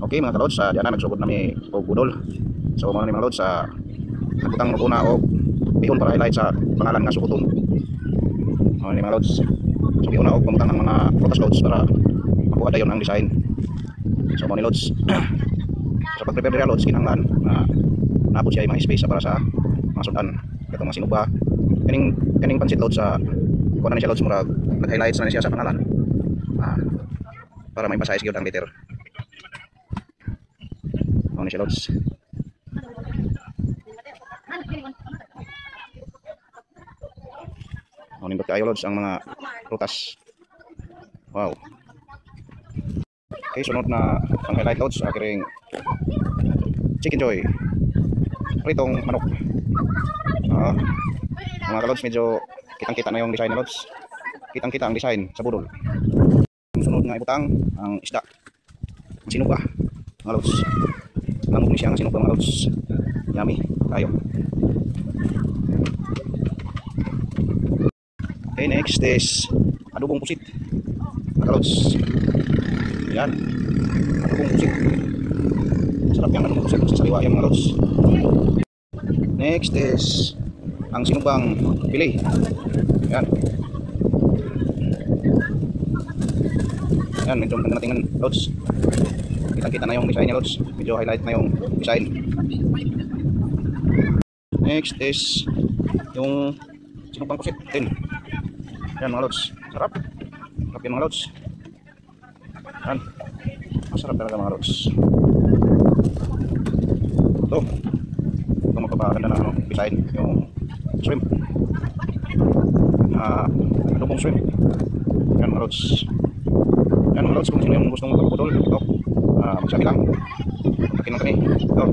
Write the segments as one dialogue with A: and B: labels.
A: Okay mga kalods, diyan na nagsugod nami og budol. So mao ni mga lods sa nagutang og una og bihon para highlight sa pangalan nga sukuton. Mao ni mga lods. So bihon na og pamutang ang mga photos loads para makuha dayon ang design. So mao ni lods. Sa pag-prepare dira lods kinahanglan na naabot siya mga space para sa mga sudan katong mga sinuba. Kaning pansit loads sa kuha na siya loads murag nag-highlights na siya sa pangalan. Para ma-emphasize gyud ang letter. Mao ni siya loads. Nindot kayo lods ang mga prutas. Wow. Okay, sunod na ang highlight lods akiring chicken joy. Pritong manok. Mga lods medyo kitang-kita na yung design na lods. Kitang-kita ang design sa budol. Sunod nga ibutang ang isda. Ang sinuba. Mga lods. Lamog ni siya ang sinuba mga lods. Yummy. Tayo. Okay, next is adobong pusit. Mga lods. Yan. Adobong pusit. Sarap yung adobong pusit sa sariwa yung mga lods. Next is ang sinubang pili. Yan. Yan, medyo maganda natin lods. Kita-kita na yung design niya lods. Medyo highlight na yung design. Next is yung sinubang pusit din. Yan mga lods, sarap. Sarap yan mga lods. Yan. Masarap talaga mga lods. Ito magpapaganda na design yung shrimp. Adobong shrimp. Yan mga lods. Yan mga lods, kung sino yung gusto mong magpapudol, ito magsabi lang. Kontakin lang kami. Ito,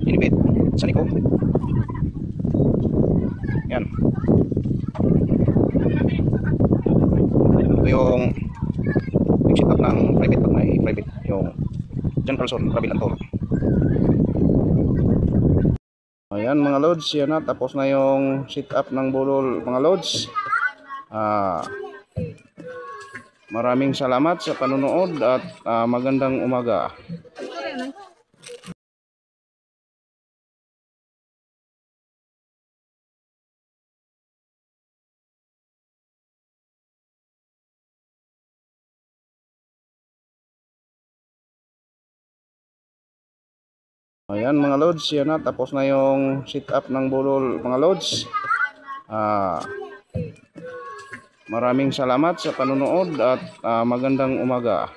A: inibit sa Nico. Yan. Ito yung nag-sit up ng private pag may private yung John Carlson, Rabil Antor. Ayan mga lods, yan na, tapos na yung sit up ng bulol mga lods. Maraming salamat sa panonood at magandang umaga. Ayan mga lods, yan na, tapos na yung sit up ng bulol mga lods. Maraming salamat sa panonood at magandang umaga.